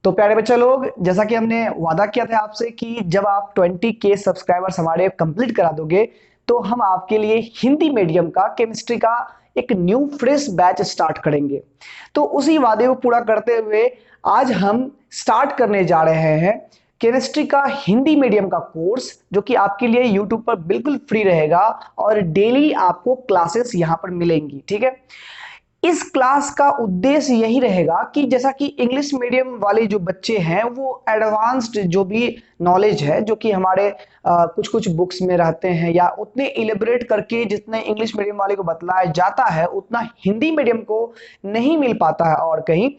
तो प्यारे बच्चे लोग, जैसा कि हमने वादा किया था आपसे कि जब आप 20K सब्सक्राइबर्स हमारे कंप्लीट करा दोगे तो हम आपके लिए हिंदी मीडियम का केमिस्ट्री का एक न्यू फ्रेश बैच स्टार्ट करेंगे। तो उसी वादे को पूरा करते हुए आज हम स्टार्ट करने जा रहे हैं केमिस्ट्री का हिंदी मीडियम का कोर्स, जो कि आपके लिए यूट्यूब पर बिल्कुल फ्री रहेगा और डेली आपको क्लासेस यहां पर मिलेंगी। ठीक है, इस क्लास का उद्देश्य यही रहेगा कि जैसा कि इंग्लिश मीडियम वाले जो बच्चे हैं वो एडवांस्ड जो भी नॉलेज है जो कि हमारे कुछ कुछ बुक्स में रहते हैं या उतने इलेबरेट करके जितने इंग्लिश मीडियम वाले को बतलाया जाता है उतना हिंदी मीडियम को नहीं मिल पाता है और कहीं।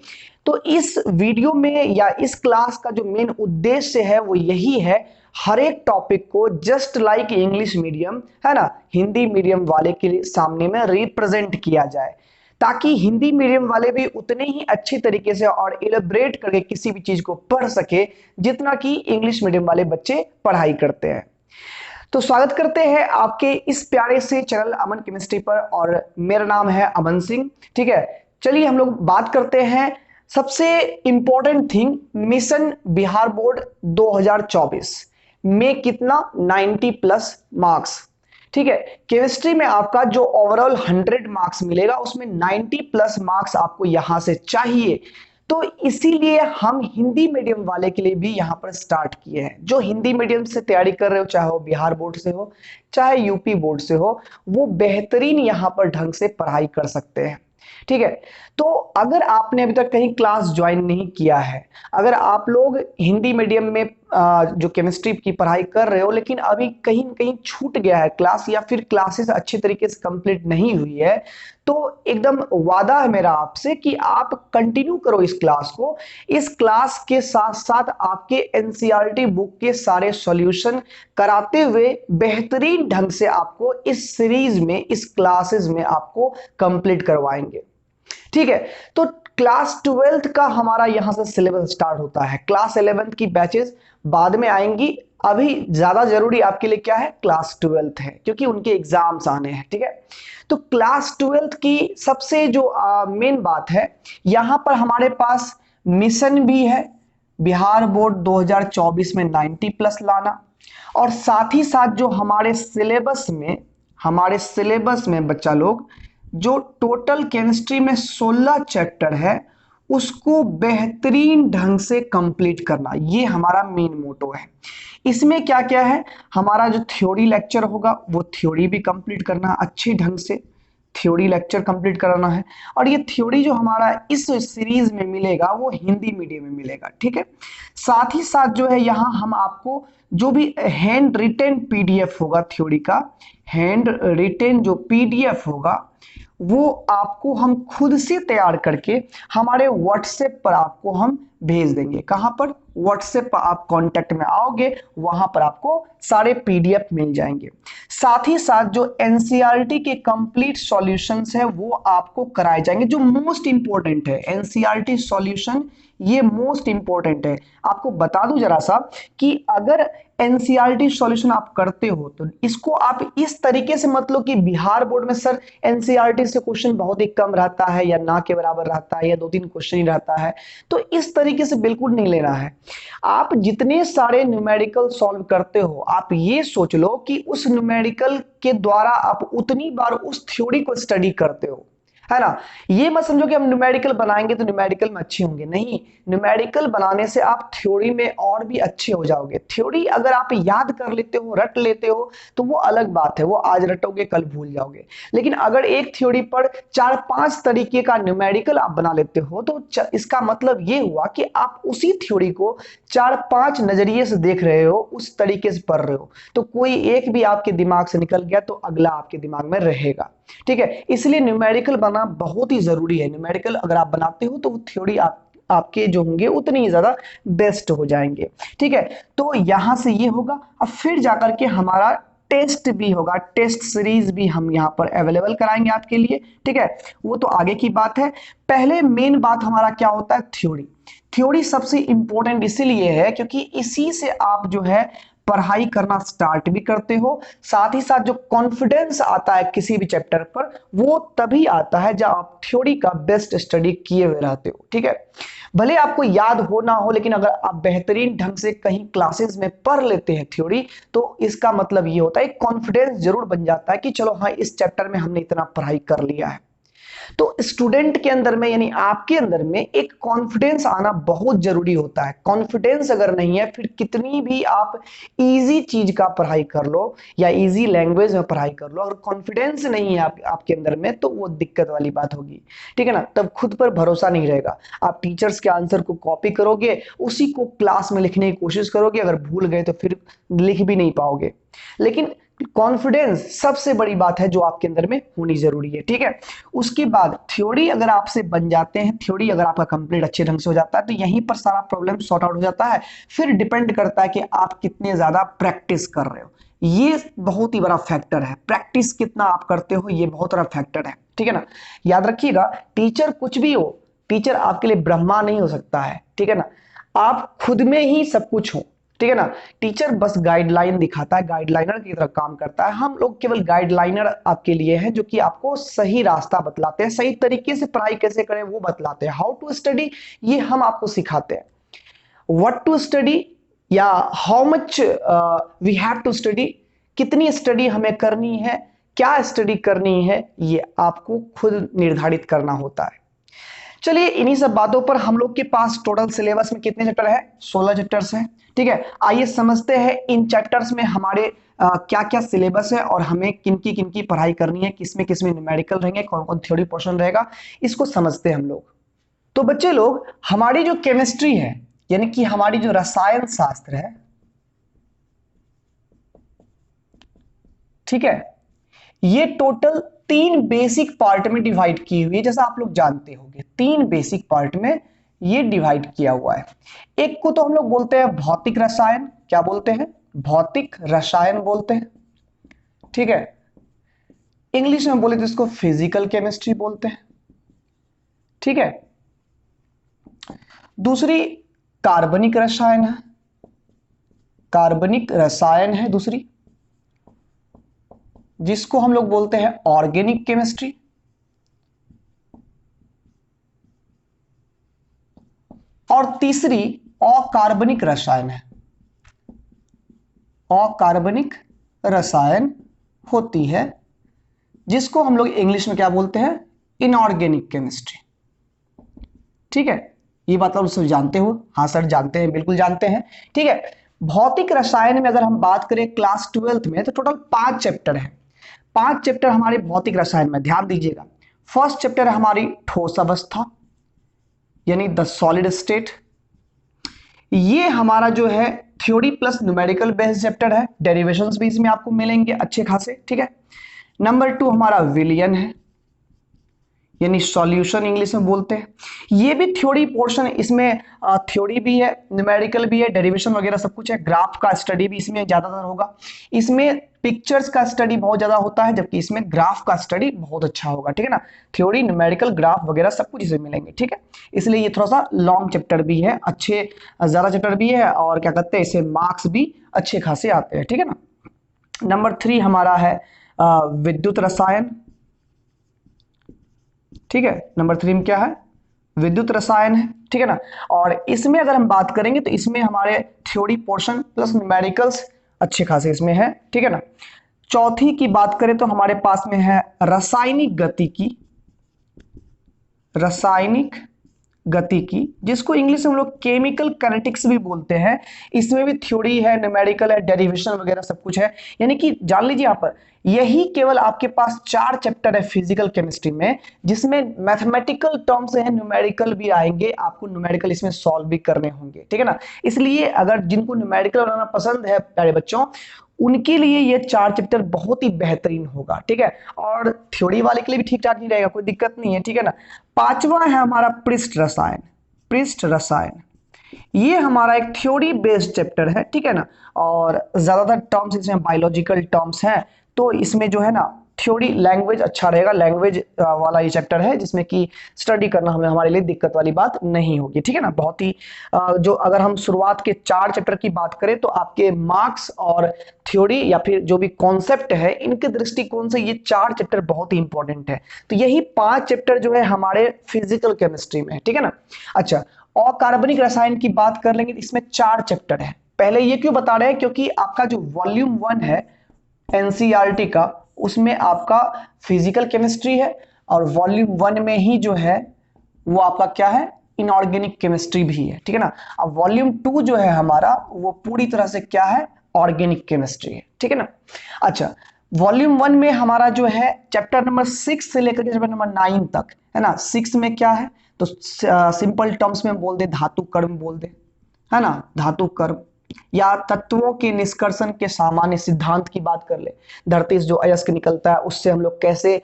तो इस वीडियो में या इस क्लास का जो मेन उद्देश्य है वो यही है, हर एक टॉपिक को जस्ट लाइक इंग्लिश मीडियम है ना, हिंदी मीडियम वाले के सामने में रिप्रेजेंट किया जाए, ताकि हिंदी मीडियम वाले भी उतने ही अच्छी तरीके से और इलेबरेट करके किसी भी चीज को पढ़ सके जितना कि इंग्लिश मीडियम वाले बच्चे पढ़ाई करते हैं। तो स्वागत करते हैं आपके इस प्यारे से चैनल अमन केमिस्ट्री पर, और मेरा नाम है अमन सिंह। ठीक है, चलिए हम लोग बात करते हैं सबसे important thing, mission Bihar board 2024 में कितना 90 प्लस मार्क्स। ठीक है, केमिस्ट्री में आपका जो ओवरऑल 100 मार्क्स मिलेगा उसमें 90 प्लस मार्क्स आपको यहां से चाहिए। तो इसीलिए हम हिंदी मीडियम वाले के लिए भी यहां पर स्टार्ट किए हैं। जो हिंदी मीडियम से तैयारी कर रहे हो, चाहे वो बिहार बोर्ड से हो चाहे यूपी बोर्ड से हो, वो बेहतरीन यहां पर ढंग से पढ़ाई कर सकते हैं। ठीक है, तो अगर आपने अभी तक कहीं क्लास ज्वाइन नहीं किया है, अगर आप लोग हिंदी मीडियम में जो केमिस्ट्री की पढ़ाई कर रहे हो लेकिन अभी कहीं कहीं छूट गया है क्लास या फिर क्लासेस अच्छी तरीके से कंप्लीट नहीं हुई है, तो एकदम वादा है मेरा आपसे कि आप कंटिन्यू करो इस क्लास को। इस क्लास के साथ साथ आपके एनसीईआरटी बुक के सारे सॉल्यूशन कराते हुए बेहतरीन ढंग से आपको इस सीरीज में, इस क्लासेस में आपको कंप्लीट करवाएंगे। ठीक है, तो क्लास 12th का हमारा यहां से सिलेबस स्टार्ट होता है। क्लास 11th की बैचेस बाद में आएंगी, अभी ज्यादा जरूरी आपके लिए क्या है, क्लास 12th है, क्योंकि उनके एग्जाम्स आने हैं। ठीक है, तो क्लास 12th की सबसे जो मेन बात है, यहां पर हमारे पास मिशन भी है बिहार बोर्ड 2024 में 90 प्लस लाना, और साथ ही साथ जो हमारे सिलेबस में बच्चा लोग जो टोटल केमिस्ट्री में 16 चैप्टर है उसको बेहतरीन ढंग से कंप्लीट करना, ये हमारा मेन मोटो है। इसमें क्या क्या है, हमारा जो थ्योरी लेक्चर होगा वो थ्योरी भी कंप्लीट करना, अच्छी ढंग से थ्योरी लेक्चर कंप्लीट कराना है। और ये थ्योरी जो हमारा इस सीरीज में मिलेगा वो हिंदी मीडियम में मिलेगा। ठीक है, साथ ही साथ जो है यहाँ हम आपको जो भी हैंड रिटेन पीडीएफ होगा, थ्योरी का हैंड रिटेन जो पीडीएफ होगा वो आपको हम खुद से तैयार करके हमारे व्हाट्सएप पर आपको हम भेज देंगे। कहां पर, व्हाट्सएप पर आप कांटेक्ट में आओगे वहां पर आपको सारे पीडीएफ मिल जाएंगे। साथ ही साथ जो एनसीईआरटी के कंप्लीट सॉल्यूशंस है वो आपको कराए जाएंगे। जो मोस्ट इंपॉर्टेंट है एनसीईआरटी सॉल्यूशन, ये मोस्ट इंपॉर्टेंट है। आपको बता दूं जरा सा कि अगर एनसीईआरटी सॉल्यूशन आप करते हो तो इसको आप इस तरीके से मत लो कि बिहार बोर्ड में सर एनसीईआरटी से क्वेश्चन बहुत ही कम रहता है या ना के बराबर रहता है या 2-3 क्वेश्चन ही रहता है, तो इस तरीके से बिल्कुल नहीं लेना है। आप जितने सारे न्यूमेरिकल सॉल्व करते हो आप ये सोच लो कि उस न्यूमेरिकल के द्वारा आप उतनी बार उस थ्योरी को स्टडी करते हो, है ना। ये मत समझो कि हम न्यूमेरिकल बनाएंगे तो न्यूमेरिकल में अच्छे होंगे, नहीं। न्यूमेरिकल बनाने से आप थ्योरी में और भी अच्छे हो जाओगे। थ्योरी अगर आप याद कर लेते हो, रट लेते हो तो वो अलग बात है, वो आज रटोगे कल भूल जाओगे। लेकिन अगर एक थ्योरी पर 4-5 तरीके का न्यूमेरिकल आप बना लेते हो तो इसका मतलब ये हुआ कि आप उसी थ्योरी को 4-5 नजरिए से देख रहे हो, उस तरीके से पढ़ रहे हो, तो कोई एक भी आपके दिमाग से निकल गया तो अगला आपके दिमाग में रहेगा। ठीक है, इसलिए न्यूमेरिकल बनाना बहुत ही जरूरी है। न्यूमेरिकल अगर आप बनाते हो तो वो थ्योरी आपके जो होंगे उतनी ही ज्यादा बेस्ट हो जाएंगे। ठीक है, तो यहां से ये होगा। अब फिर जाकर के हमारा टेस्ट भी होगा, टेस्ट सीरीज भी हम यहाँ पर अवेलेबल कराएंगे आपके लिए। ठीक है, वो तो आगे की बात है। पहले मेन बात हमारा क्या होता है, थ्योरी। थ्योरी सबसे इंपॉर्टेंट इसीलिए है क्योंकि इसी से आप जो है पढ़ाई करना स्टार्ट भी करते हो। साथ ही साथ जो कॉन्फिडेंस आता है किसी भी चैप्टर पर, वो तभी आता है जब आप थ्योरी का बेस्ट स्टडी किए हुए रहते हो। ठीक है, भले आपको याद हो ना हो, लेकिन अगर आप बेहतरीन ढंग से कहीं क्लासेस में पढ़ लेते हैं थ्योरी, तो इसका मतलब ये होता है कॉन्फिडेंस जरूर बन जाता है कि चलो हाँ, इस चैप्टर में हमने इतना पढ़ाई कर लिया है। तो स्टूडेंट के अंदर में, यानी आपके अंदर में एक कॉन्फिडेंस आना बहुत जरूरी होता है। कॉन्फिडेंस अगर नहीं है, फिर कितनी भी आप इजी चीज का पढ़ाई कर लो या इजी लैंग्वेज में पढ़ाई कर लो, अगर कॉन्फिडेंस नहीं है आपके अंदर में, तो वो दिक्कत वाली बात होगी। ठीक है ना, तब खुद पर भरोसा नहीं रहेगा। आप टीचर्स के आंसर को कॉपी करोगे, उसी को क्लास में लिखने की कोशिश करोगे, अगर भूल गए तो फिर लिख भी नहीं पाओगे। लेकिन कॉन्फिडेंस सबसे बड़ी बात है जो आपके अंदर में होनी जरूरी है। ठीक है, उसके बाद थ्योरी अगर आपसे बन जाते हैं, थ्योरी अगर आपका कंप्लीट अच्छे ढंग से हो जाता है, तो यहीं पर सारा प्रॉब्लम सॉर्ट आउट हो जाता है। फिर डिपेंड करता है कि आप कितने ज्यादा प्रैक्टिस कर रहे हो। ये बहुत ही बड़ा फैक्टर है, प्रैक्टिस कितना आप करते हो, ये बहुत बड़ा फैक्टर है। ठीक है ना, याद रखिएगा, टीचर कुछ भी हो, टीचर आपके लिए ब्रह्मा नहीं हो सकता है। ठीक है ना, आप खुद में ही सब कुछ हो। ठीक है ना, टीचर बस गाइडलाइन दिखाता है, गाइडलाइनर की तरह काम करता है। हम लोग केवल गाइडलाइनर आपके लिए हैं, जो कि आपको सही रास्ता बतलाते हैं, सही तरीके से पढ़ाई कैसे करें वो बतलाते हैं। हाउ टू स्टडी ये हम आपको सिखाते हैं, व्हाट टू स्टडी या how much we have to study, कितनी स्टडी हमें करनी है, क्या स्टडी करनी है, ये आपको खुद निर्धारित करना होता है। चलिए, इन्हीं सब बातों पर हम लोग के पास टोटल सिलेबस में कितने चैप्टर है? 16 चैप्टर्स है। ठीक है, आइए समझते हैं इन चैप्टर्स में हमारे क्या क्या सिलेबस है और हमें किन की पढ़ाई करनी है, किसमें किसमें न्यूमेरिकल रहेंगे, कौन कौन थ्योरी पोर्शन रहेगा, इसको समझते हैं हम लोग। तो बच्चे लोग, हमारी जो केमिस्ट्री है, यानी कि हमारी जो रसायन शास्त्र है, ठीक है, ये टोटल 3 बेसिक पार्ट में डिवाइड की हुई है। जैसा आप लोग जानते होंगे, 3 बेसिक पार्ट में ये डिवाइड किया हुआ है। एक को तो हम लोग बोलते हैं भौतिक रसायन, क्या बोलते हैं? भौतिक रसायन बोलते हैं। ठीक है, इंग्लिश में बोले तो इसको फिजिकल केमिस्ट्री बोलते हैं। ठीक है, दूसरी कार्बनिक रसायन है, कार्बनिक रसायन है दूसरी, जिसको हम लोग बोलते हैं ऑर्गेनिक केमिस्ट्री। और तीसरी अकार्बनिक रसायन है, अकार्बनिक रसायन होती है, जिसको हम लोग इंग्लिश में क्या बोलते हैं? Inorganic chemistry. ठीक है, ये बात आप सब जानते हो? हाँ सर जानते हैं, बिल्कुल जानते हैं। ठीक है, भौतिक रसायन में अगर हम बात करें क्लास 12th में, तो टोटल 5 चैप्टर है। 5 चैप्टर हमारे भौतिक रसायन में, ध्यान दीजिएगा। फर्स्ट चैप्टर है हमारी ठोस अवस्था, यानी द सॉलिड स्टेट। ये हमारा जो है theory plus numerical based chapter है, डेरिवेशंस भी इसमें आपको मिलेंगे अच्छे खासे। ठीक है, नंबर 2 हमारा विलियन है, यानी सॉल्यूशन इंग्लिश में बोलते हैं। ये भी थ्योरी पोर्शन है, इसमें थ्योरी भी है, न्यूमेरिकल भी है, डेरिवेशन वगैरह सब कुछ है। ग्राफ का स्टडी भी इसमें ज्यादातर होगा। इसमें पिक्चर्स का स्टडी बहुत ज्यादा होता है, जबकि इसमें ग्राफ का स्टडी बहुत अच्छा होगा। ठीक है ना, थ्योरी, न्यूमेरिकल, ग्राफ वगैरह सब कुछ इसमें मिलेंगे। ठीक है, इसलिए ये थोड़ा सा लॉन्ग चैप्टर भी है, अच्छे ज्यादा चैप्टर भी है, और क्या कहते हैं, इसे मार्क्स भी अच्छे खासे आते हैं। ठीक है ना, नंबर 3 हमारा है विद्युत रसायन। ठीक है, नंबर 3 में क्या है? विद्युत रसायन है। ठीक है ना, और इसमें अगर हम बात करेंगे तो इसमें हमारे थ्योरी पोर्शन प्लस न्यूमेरिकल्स अच्छे खासे इसमें है। ठीक है ना, चौथी की बात करें तो हमारे पास में है रासायनिक गतिकी, रासायनिक गतिकी, जिसको इंग्लिश में हम लोग केमिकल काइनेटिक्स भी बोलते हैं। इसमें भी थ्योरी है, न्यूमेरिकल है, डेरिवेशन वगैरह सब कुछ है। यानी कि जान लीजिए यहाँ पर, यही केवल आपके पास 4 चैप्टर है फिजिकल केमिस्ट्री में, जिसमें मैथमेटिकल टर्म्स है, न्यूमेरिकल भी आएंगे, आपको न्यूमेरिकल इसमें सॉल्व भी करने होंगे। ठीक है ना, इसलिए अगर जिनको न्यूमेरिकल बनाना पसंद है प्यारे बच्चों, उनके लिए ये 4 चैप्टर बहुत ही बेहतरीन होगा। ठीक है, और थ्योरी वाले के लिए भी ठीक ठाक नहीं रहेगा, कोई दिक्कत नहीं है। ठीक है ना, 5वां है हमारा पृष्ठ रसायन, पृष्ठ रसायन। ये हमारा एक थ्योरी बेस्ड चैप्टर है। ठीक है ना, और ज्यादातर टर्म्स इसमें बायोलॉजिकल टर्म्स हैं, तो इसमें जो है ना थ्योरी लैंग्वेज अच्छा रहेगा, लैंग्वेज वाला ये चैप्टर है जिसमें कि स्टडी करना हमें हमारे लिए दिक्कत वाली बात नहीं होगी, ठीक है ना। बहुत ही जो अगर हम शुरुआत के 4 चैप्टर की बात करें तो आपके मार्क्स और थ्योरी या फिर जो भी कॉन्सेप्ट है इनके दृष्टिकोण से ये 4 चैप्टर बहुत ही इंपॉर्टेंट है। तो यही 5 चैप्टर जो है हमारे फिजिकल केमिस्ट्री में है, ठीक है ना। अच्छा, अकार्बनिक रसायन की बात कर लेंगे, इसमें 4 चैप्टर है। पहले ये क्यों बता रहे हैं, क्योंकि आपका जो वॉल्यूम 1 है एनसीईआरटी का, उसमें आपका फिजिकल केमिस्ट्री है, और वॉल्यूम 1 में ही जो है वो आपका क्या है, इनऑर्गेनिक केमिस्ट्री भी है, ठीक है ना। अब वॉल्यूम 2 जो है हमारा वो पूरी तरह से क्या है, ऑर्गेनिक केमिस्ट्री है, ठीक है ना। अच्छा, वॉल्यूम 1 में हमारा जो है चैप्टर नंबर 6 से लेकर के चैप्टर नंबर 9 तक है ना। 6 में क्या है, तो सिंपल टर्म्स में बोल दे, धातु कर्म बोल दे, है ना, धातु कर्म, या तत्वों के निष्कर्षण के सामान्य सिद्धांत की बात कर ले। धरती से जो अयस्क निकलता है उससे हम लोग कैसे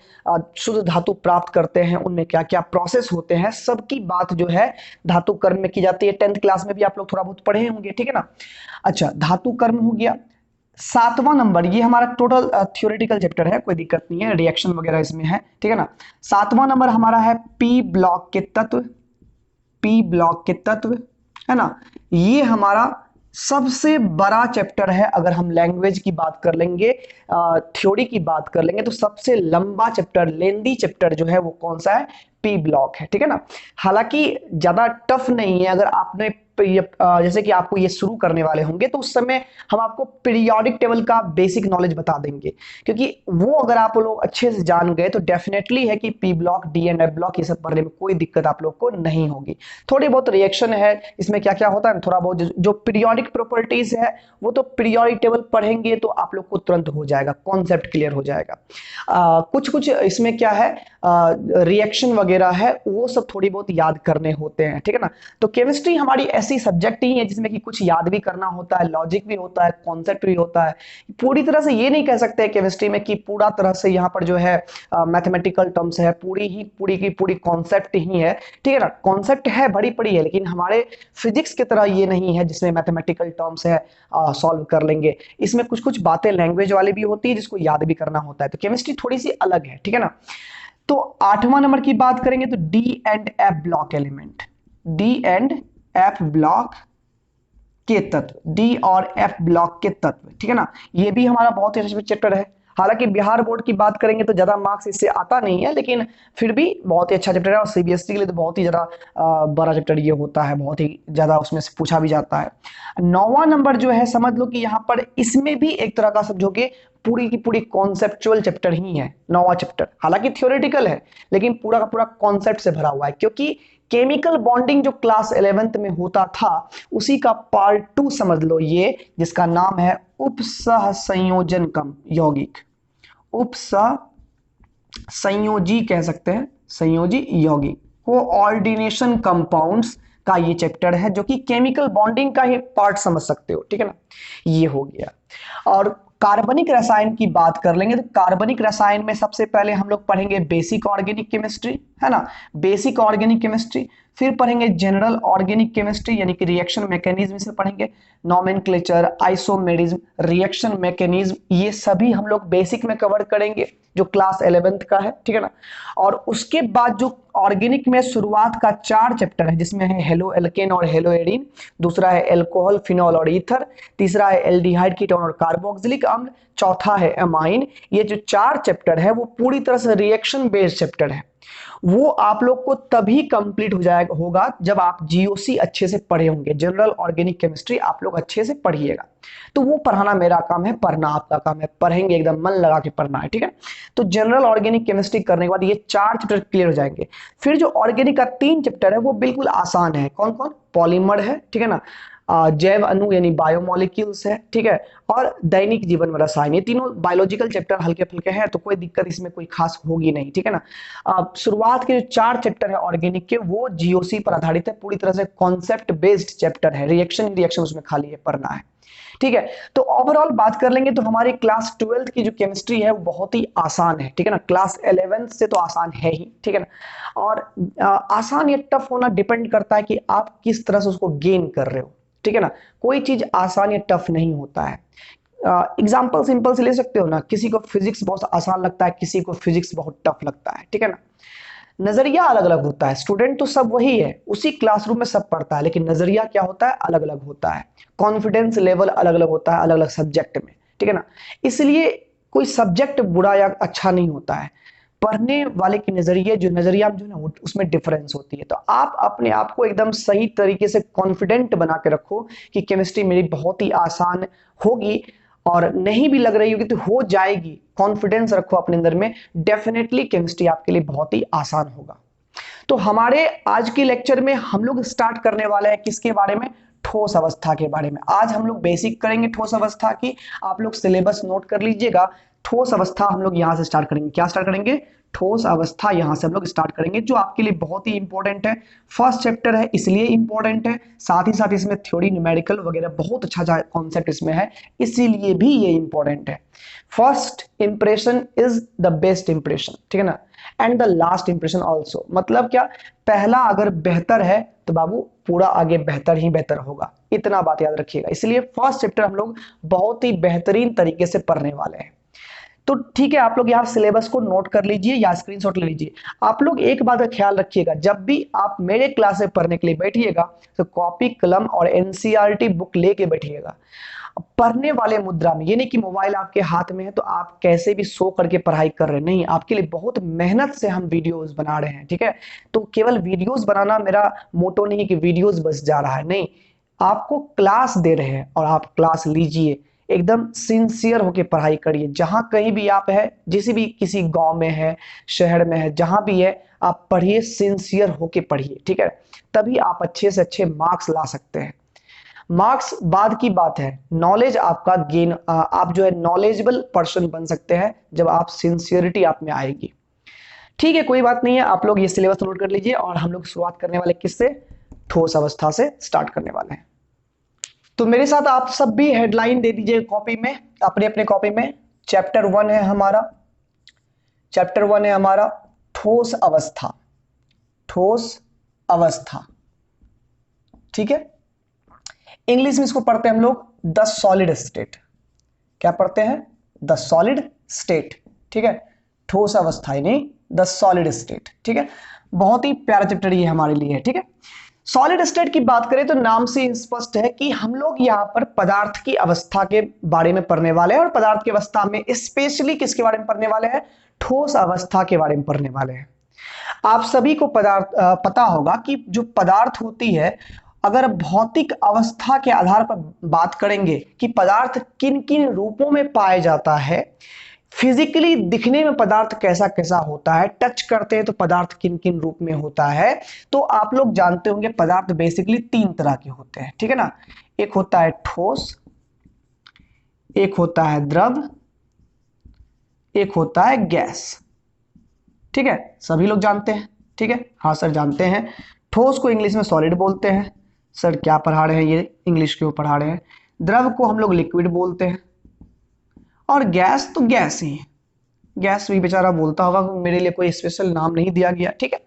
शुद्ध धातु प्राप्त करते हैं, उनमें क्या क्या प्रोसेस होते हैं, सबकी बात जो है धातु कर्म में की जाती है। 10th क्लास में भी आप लोग थोड़ा बहुत पढ़े होंगे, ठीक है ना। अच्छा, धातु कर्म हो गया। 7वां नंबर, ये हमारा टोटल थ्योरेटिकल चैप्टर है, कोई दिक्कत नहीं है, रिएक्शन वगैरह इसमें है, ठीक है ना। 7वां नंबर हमारा है पी ब्लॉक के तत्व, पी ब्लॉक के तत्व, है ना। ये हमारा सबसे बड़ा चैप्टर है। अगर हम लैंग्वेज की बात कर लेंगे, थ्योरी की बात कर लेंगे, तो सबसे लंबा चैप्टर, लेंदी चैप्टर जो है वो कौन सा है, पी ब्लॉक है, ठीक है ना। हालांकि ज्यादा टफ नहीं है। अगर आपने जैसे कि आपको ये शुरू करने वाले होंगे तो उस समय हम आपको पीरियोडिक टेबल का बेसिक नॉलेज बता देंगे, क्योंकि वो अगर आप लोग अच्छे से जान गए तो डेफिनेटली है कि P block, D and F block ये सब पढ़ने में कोई दिक्कत आप लोग को नहीं होगी। थोड़ी बहुत रिएक्शन है इसमें, क्या क्या होता है, थोड़ा बहुत जो पीरियोडिक प्रॉपर्टीज है वो तो पीरियोडिक टेबल पढ़ेंगे तो आप लोग को तुरंत हो जाएगा, कॉन्सेप्ट क्लियर हो जाएगा। कुछ कुछ इसमें क्या है, रिएक्शन वगैरह है वो सब थोड़ी बहुत याद करने होते हैं, ठीक है ना। तो केमिस्ट्री हमारी ऐसी सब्जेक्ट ही है जिसमें कि कुछ याद भी करना होता है, लॉजिक भी होता है, कॉन्सेप्ट भी होता है। पूरी तरह से ये नहीं कह सकते केमिस्ट्री में कि पूरा तरह से यहाँ पर जो है मैथमेटिकल टर्म्स है, पूरी की पूरी कॉन्सेप्ट ही है, ठीक है ना। कॉन्सेप्ट है, बड़ी पड़ी है, लेकिन हमारे फिजिक्स की तरह ये नहीं है जिसमें मैथमेटिकल टर्म्स है सॉल्व कर लेंगे। इसमें कुछ कुछ बातें लैंग्वेज वाली भी होती है जिसको याद भी करना होता है। तो केमिस्ट्री थोड़ी सी अलग है, ठीक है ना। तो 8वां नंबर की बात करेंगे तो D and F block element, D and F block के तत्व, डी और एफ ब्लॉक के तत्व, ठीक है ना। ये भी हमारा बहुत ही अच्छा चैप्टर है। हालांकि बिहार बोर्ड की बात करेंगे तो ज्यादा मार्क्स इससे आता नहीं है, लेकिन फिर भी बहुत ही अच्छा चैप्टर है, और सीबीएसई के लिए तो बहुत ही ज्यादा बड़ा चैप्टर ये होता है, बहुत ही ज्यादा उसमें से पूछा भी जाता है। 9वां नंबर जो है समझ लो कि यहाँ पर इसमें भी एक तरह का समझो कि पूरी की पूरी कॉन्सेप्चुअल चैप्टर ही है 9वां चैप्टर। हालांकि थ्योरेटिकल है लेकिन पूरा का पूरा कॉन्सेप्ट से भरा हुआ है, क्योंकि केमिकल बॉन्डिंग जो क्लास 11th में होता था उसी का पार्ट 2 समझ लो ये, जिसका नाम है उपसह संयोजन कम यौगिक, उपसह संयोजी कह सकते हैं, संयोजी यौगिक, कोऑर्डिनेशन कंपाउंड्स का ये चैप्टर है, जो कि केमिकल बॉन्डिंग का ही पार्ट समझ सकते हो, ठीक है ना। ये हो गया। और कार्बनिक रसायन की बात कर लेंगे तो कार्बनिक रसायन में सबसे पहले हम लोग पढ़ेंगे बेसिक ऑर्गेनिक केमिस्ट्री, है ना, बेसिक ऑर्गेनिक केमिस्ट्री। फिर पढ़ेंगे जनरल ऑर्गेनिक केमिस्ट्री यानी कि रिएक्शन मैकेनिज्म से पढ़ेंगे, नोमेनक्लेचर, आइसोमेरिज्म, रिएक्शन मैकेनिज्म, ये सभी हम लोग बेसिक में कवर करेंगे जो क्लास 11th का है, ठीक है ना। और उसके बाद जो ऑर्गेनिक में शुरुआत का 4 चैप्टर है जिसमें है हेलो एल्केन और हेलो एरीन, दूसरा है एल्कोहल, फिनॉल और ईथर, तीसरा है एल्डिहाइड, कीटोन और कार्बोक्सिलिक अम्ल, चौथा है एमाइन। ये जो 4 चैप्टर है वो पूरी तरह से रिएक्शन बेस्ड चैप्टर है। वो आप लोग को तभी कंप्लीट हो जाएगा होगा जब आप जीओसी अच्छे से पढ़े होंगे, जनरल ऑर्गेनिक केमिस्ट्री आप लोग अच्छे से पढ़िएगा। तो वो पढ़ाना मेरा काम है, पढ़ना आपका काम है, पढ़ेंगे एकदम मन लगा के पढ़ना है, ठीक है। तो जनरल ऑर्गेनिक केमिस्ट्री करने के बाद ये 4 चैप्टर क्लियर हो जाएंगे। फिर जो ऑर्गेनिक का 3 चैप्टर है वो बिल्कुल आसान है। कौन कौन, पॉलीमर है, ठीक है ना, जैव अणु यानी बायोमोलिक्यूल्स है, ठीक है, और दैनिक जीवन में रसायन, ये तीनों बायोलॉजिकल चैप्टर हल्के फुल्के हैं, तो कोई दिक्कत इसमें कोई खास होगी नहीं, ठीक है ना। शुरुआत के जो 4 चैप्टर है ऑर्गेनिक के वो जीओसी पर आधारित है, पूरी तरह से कॉन्सेप्ट बेस्ड चैप्टर है, रिएक्शन उसमें खाली है पढ़ना है, ठीक है। तो ओवरऑल बात कर लेंगे तो हमारी क्लास 12th की जो केमिस्ट्री है वो बहुत ही आसान है, ठीक है ना। क्लास 11th से तो आसान है ही, ठीक है ना। और आसान या टफ होना डिपेंड करता है कि आप किस तरह से उसको गेन कर रहे हो, ठीक है ना। कोई चीज आसान या टफ नहीं होता है। एग्जाम्पल सिंपल से ले सकते हो ना, किसी को फिजिक्स बहुत आसान लगता है, किसी को फिजिक्स बहुत टफ लगता है, ठीक है ना। नजरिया अलग अलग होता है, स्टूडेंट तो सब वही है, उसी क्लासरूम में सब पढ़ता है, लेकिन नजरिया क्या होता है, अलग अलग होता है। कॉन्फिडेंस लेवल अलग अलग होता है अलग अलग सब्जेक्ट में, ठीक है ना। इसलिए कोई सब्जेक्ट बुरा या अच्छा नहीं होता है, पढ़ने वाले के नजरिए जो नजरिया जो ना उसमें डिफरेंस होती है। तो आप अपने आप को एकदम सही तरीके से कॉन्फिडेंट बना के रखो कि केमिस्ट्री मेरी बहुत ही आसान होगी, और नहीं भी लग रही होगी तो हो जाएगी। कॉन्फिडेंस रखो अपने अंदर में, डेफिनेटली केमिस्ट्री आपके लिए बहुत ही आसान होगा। तो हमारे आज के लेक्चर में हम लोग स्टार्ट करने वाले हैं किसके बारे में, ठोस अवस्था के बारे में। आज हम लोग बेसिक करेंगे ठोस अवस्था की, आप लोग सिलेबस नोट कर लीजिएगा। ठोस अवस्था हम लोग यहां से स्टार्ट करेंगे, क्या स्टार्ट करेंगे, ठोस अवस्था यहां से हम लोग स्टार्ट करेंगे, जो आपके लिए बहुत ही इंपॉर्टेंट है। फर्स्ट चैप्टर है इसलिए इंपॉर्टेंट है, साथ ही साथ इसमें थ्योरी न्यूमेरिकल वगैरह बहुत अच्छा कॉन्सेप्ट इसमें है, इसीलिए भी ये इंपॉर्टेंट है। First impression is the best impression, ठीक है ना, and the last impression also. मतलब क्या, पहला अगर बेहतर है तो बाबू पूरा आगे बेहतर ही बेहतर होगा, इतना बात याद रखिएगा। इसलिए फर्स्ट चैप्टर हम लोग बहुत ही बेहतरीन तरीके से पढ़ने वाले हैं। तो ठीक है, आप लोग यहाँ सिलेबस को नोट कर लीजिए या स्क्रीनशॉट ले लीजिए। आप लोग एक बात का ख्याल रखिएगा, जब भी आप मेरे क्लास में पढ़ने के लिए बैठिएगा तो कॉपी कलम और एनसीईआरटी बुक लेके बैठिएगा। पढ़ने वाले मुद्रा में, ये नहीं कि मोबाइल आपके हाथ में है तो आप कैसे भी सो करके पढ़ाई कर रहे हैं, नहीं, आपके लिए बहुत मेहनत से हम वीडियोस बना रहे हैं, ठीक है। तो केवल वीडियोस बनाना मेरा मोटो नहीं कि वीडियोस बस जा रहा है, नहीं, आपको क्लास दे रहे हैं और आप क्लास लीजिए, एकदम सिंसियर होके पढ़ाई करिए। जहां कहीं भी आप है, जिस भी किसी गांव में है, शहर में है, जहां भी है, आप पढ़िए, सिंसियर होके पढ़िए, ठीक है। तभी आप अच्छे से अच्छे मार्क्स ला सकते हैं। मार्क्स बाद की बात है, नॉलेज आपका गेन, आप जो है नॉलेजेबल पर्सन बन सकते हैं जब आप सिंसियरिटी आप में आएगी। ठीक है, कोई बात नहीं है, आप लोग ये सिलेबस नोट कर लीजिए और हम लोग शुरुआत करने वाले किससे, ठोस अवस्था से स्टार्ट करने वाले हैं। तो मेरे साथ आप सब भी हेडलाइन दे दीजिए कॉपी में, अपने अपने कॉपी में। चैप्टर 1 है हमारा, चैप्टर 1 है हमारा ठोस अवस्था, ठोस अवस्था, ठीक है। इंग्लिश में इसको पढ़ते हैं हम लोग द सॉलिड स्टेट। क्या पढ़ते हैं, द सॉलिड स्टेट, ठीक है। ठोस अवस्था नहीं, द सॉलिड स्टेट, ठीक है। बहुत ही प्यारा चैप्टर ये हमारे लिए है, ठीक है। सॉलिड स्टेट की बात करें तो नाम से स्पष्ट है कि हम लोग यहाँ पर पदार्थ की अवस्था के बारे में पढ़ने वाले हैं, और पदार्थ की अवस्था में स्पेशली किसके बारे में पढ़ने वाले हैं, ठोस अवस्था के बारे में पढ़ने वाले हैं। आप सभी को पता होगा कि जो पदार्थ होती है, अगर भौतिक अवस्था के आधार पर बात करेंगे कि पदार्थ किन किन रूपों में पाया जाता है, फिजिकली दिखने में पदार्थ कैसा कैसा होता है, टच करते हैं तो पदार्थ किन किन रूप में होता है, तो आप लोग जानते होंगे पदार्थ बेसिकली 3 तरह के होते हैं, ठीक है ना। एक होता है ठोस, एक होता है द्रव, एक होता है गैस, ठीक है। सभी लोग जानते हैं, ठीक है, हाँ सर जानते हैं। ठोस को इंग्लिश में सॉलिड बोलते हैं, सर क्या पढ़ा रहे हैं, ये इंग्लिश क्यों पढ़ा रहे हैं। द्रव को हम लोग लिक्विड बोलते हैं, और गैस तो गैस ही है, गैस भी बेचारा बोलता होगा, मेरे लिए कोई स्पेशल नाम नहीं दिया गया, ठीक है।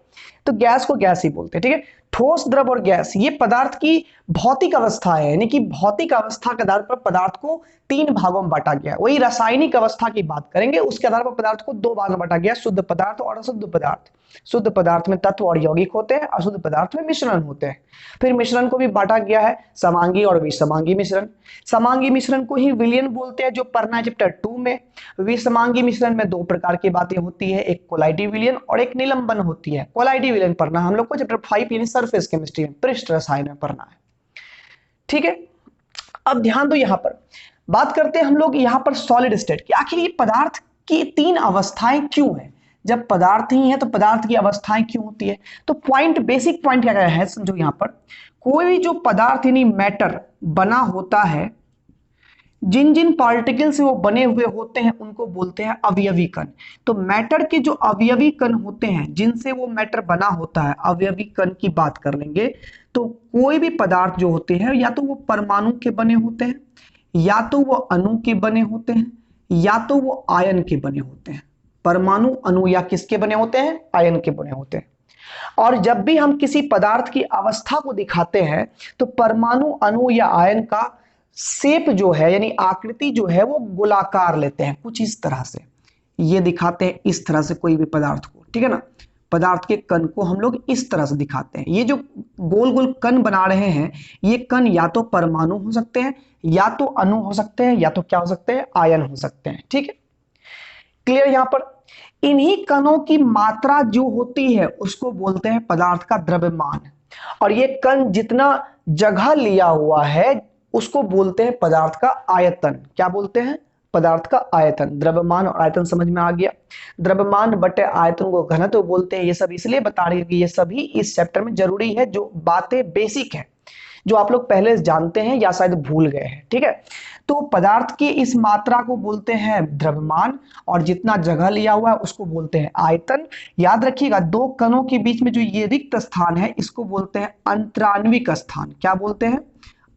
तो गैस को गैस ही बोलते हैं, ठीक है। ठोस, द्रव और गैस ये पदार्थ की भौतिक अवस्था है, यानी कि भौतिक अवस्था के आधार पर पदार्थ को 3 भागों में बांटा गया। वही रासायनिक अवस्था की बात करेंगे, उसके आधार पर पदार्थ को 2 भाग में बांटा गया, शुद्ध पदार्थ और अशुद्ध पदार्थ। शुद्ध पदार्थ में तत्व और यौगिक होते हैं, अशुद्ध पदार्थ में मिश्रण होते हैं। फिर मिश्रण को भी बांटा गया है समांगी और विसमांगी मिश्रण। समांगी मिश्रण को ही विलयन बोलते हैं, जो पढ़ना है चैप्टर 2 में। विसमांगी मिश्रण में 2 प्रकार की बातें होती है, एक कोलाइडी विलयन और एक निलंबन होती है। कोलाइडी विलयन पढ़ना हम लोग को चैप्टर 5 यानी सरफेस केमिस्ट्री में, पृष्ठ रसायन में पढ़ना है, ठीक है। अब ध्यान दो, यहां पर बात करते हैं हम लोग यहां पर सॉलिड स्टेट की। आखिर ये पदार्थ की 3 अवस्थाएं क्यों है, जब पदार्थ ही है तो पदार्थ की अवस्थाएं क्यों होती है। तो पॉइंट, बेसिक पॉइंट क्या है समझो, यहां पर कोई भी जो पदार्थ यानी मैटर बना होता है, जिन जिन पार्टिकल से वो बने हुए होते हैं उनको बोलते हैं अवयवी कण। तो मैटर के जो अवयवी कण होते हैं, जिनसे वो मैटर बना होता है, अवयवी कण की बात कर लेंगे, तो कोई भी पदार्थ जो होते हैं या तो वो परमाणु के बने होते हैं, या तो वो अणु के बने होते हैं, या तो वो आयन के बने होते हैं। परमाणु, अणु या किसके बने होते हैं, आयन के बने होते हैं। और जब भी हम किसी पदार्थ की अवस्था को दिखाते हैं तो परमाणु, अणु या आयन का शेप जो है यानी आकृति जो है वो गोलाकार लेते हैं कुछ इस तरह से। ये दिखाते हैं इस तरह से कोई भी पदार्थ को, ठीक है ना। पदार्थ के कण को हम लोग इस तरह से दिखाते हैं। ये जो गोल गोल कण बना रहे हैं, ये कण या तो परमाणु हो सकते हैं, या तो अणु हो सकते हैं, या तो क्या हो सकते हैं, आयन हो सकते हैं, ठीक है। क्लियर यहां पर। इन्हीं कणों की मात्रा जो होती है उसको बोलते हैं पदार्थ का द्रव्यमान, और ये कण जितना जगह लिया हुआ है उसको बोलते हैं पदार्थ का आयतन। क्या बोलते हैं, पदार्थ का आयतन। द्रव्यमान और आयतन समझ में आ गया। द्रव्यमान बटे आयतन को घनत्व बोलते हैं। ये सब इसलिए बता रही है कि ये सभी इस चैप्टर में जरूरी है, जो बातें बेसिक है, जो आप लोग पहले जानते हैं या शायद भूल गए हैं, ठीक है। तो पदार्थ की इस मात्रा को बोलते हैं द्रव्यमान, और जितना जगह लिया हुआ है उसको बोलते हैं आयतन। याद रखिएगा, दो कणों के बीच में जो ये रिक्त स्थान है इसको बोलते हैं अंतराण्विक स्थान। क्या बोलते हैं,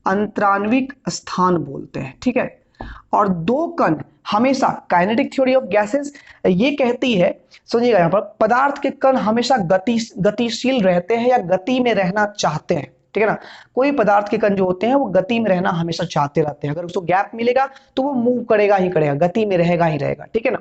अंतराण्विक स्थान बोलते हैं, ठीक है। और दो कण हमेशा, काइनेटिक थ्योरी ऑफ गैसेस ये कहती है, सुनिएगा यहां पर, पदार्थ के कण हमेशा गतिशील रहते हैं या गति में रहना चाहते हैं, ठीक है ना। कोई पदार्थ के कण जो होते हैं वो गति में रहना हमेशा चाहते रहते हैं। अगर उसको गैप मिलेगा तो वो मूव करेगा ही करेगा, गति में रहेगा ही रहेगा, ठीक है ना।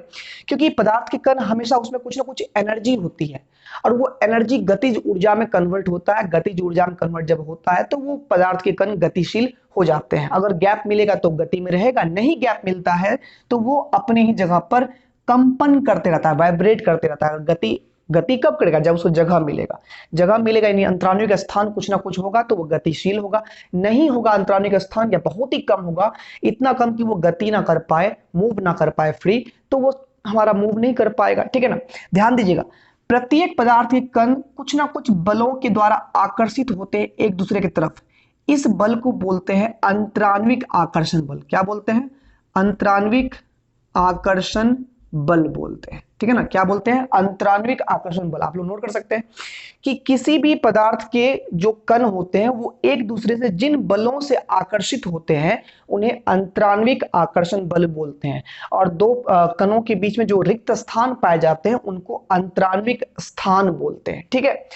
क्योंकि पदार्थ के कण हमेशा उसमें कुछ ना कुछ एनर्जी होती है, और वो एनर्जी गतिज ऊर्जा में कन्वर्ट होता है। गतिज ऊर्जा में कन्वर्ट जब होता है तो वो पदार्थ के कण गतिशील हो जाते हैं। अगर गैप मिलेगा तो गति में रहेगा, नहीं गैप मिलता है तो वो अपने ही जगह पर कंपन करते रहता है, वाइब्रेट करते रहता है। गति कब करेगा, जब उसको जगह मिलेगा। जगह मिलेगा यानी अंतराण्विक स्थान कुछ ना कुछ होगा तो वो गतिशील होगा। नहीं होगा अंतराण्विक स्थान, या बहुत ही कम होगा, इतना कम कि वो गति ना कर पाए, मूव ना कर पाए फ्री, तो वो हमारा मूव नहीं कर पाएगा, ठीक है ना। ध्यान दीजिएगा, प्रत्येक पदार्थ के कण कुछ ना कुछ बलों के द्वारा आकर्षित होते हैं एक दूसरे की तरफ। इस बल को बोलते हैं अंतराण्विक आकर्षण बल। क्या बोलते हैं, अंतराण्विक आकर्षण बल बोलते हैं, ठीक है ना। क्या बोलते हैं, अंतराण्विक आकर्षण बल। आप लोग नोट कर सकते हैं कि किसी भी पदार्थ के जो कण होते हैं वो एक दूसरे से जिन बलों से आकर्षित होते हैं उन्हें अंतराण्विक आकर्षण बल बोलते हैं। और दो कणों के बीच में जो रिक्त स्थान पाए जाते हैं उनको अंतराण्विक स्थान बोलते हैं, ठीक है।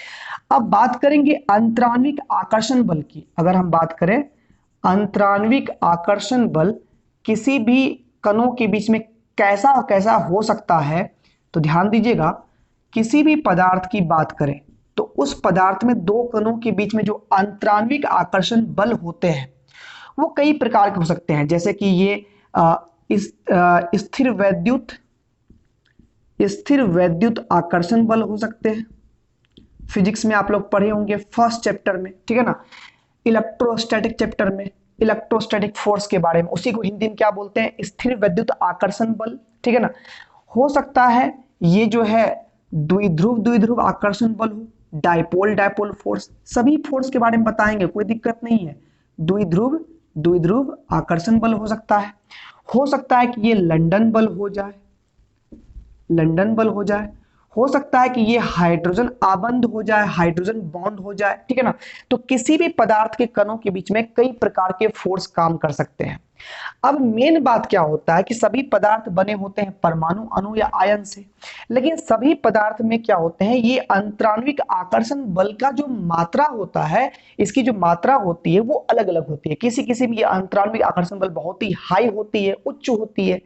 अब बात करेंगे अंतराण्विक आकर्षण बल की। अगर हम बात करें अंतराण्विक आकर्षण बल किसी भी कणों के बीच में कैसा कैसा हो सकता है, तो ध्यान दीजिएगा, किसी भी पदार्थ की बात करें तो उस पदार्थ में दो कणों के बीच में जो अंतराण्विक आकर्षण बल होते हैं वो कई प्रकार के हो सकते हैं। जैसे कि ये स्थिर वैद्युत आकर्षण बल हो सकते हैं। फिजिक्स में आप लोग पढ़े होंगे फर्स्ट चैप्टर में, ठीक है ना, इलेक्ट्रोस्टैटिक चैप्टर में इलेक्ट्रोस्टैटिक फोर्स के बारे में। उसी को हिंदी में क्या बोलते हैं, स्थिर वैद्युत आकर्षण बल, ठीक है ना। हो सकता है ये जो है द्विध्रुव आकर्षण बल हो, डायपोल फोर्स, सभी फोर्स के बारे में बताएंगे, कोई दिक्कत नहीं है। द्विध्रुव आकर्षण बल हो सकता है। हो सकता है कि ये लंदन बल हो जाए, हो सकता है कि ये हाइड्रोजन आबंध हो जाए, हाइड्रोजन बॉन्ड हो जाए, ठीक है ना। तो किसी भी पदार्थ के कणों के बीच में कई प्रकार के फोर्स काम कर सकते हैं। अब मेन बात क्या होता है कि सभी पदार्थ बने होते हैं परमाणु, अणु या आयन से, लेकिन सभी पदार्थ में क्या होते हैं, ये अंतराण्विक आकर्षण बल का जो मात्रा होता है, इसकी जो मात्रा होती है वो अलग अलग होती है। किसी किसी में ये अंतराण्विक आकर्षण बल बहुत ही हाई होती है, उच्च होती है।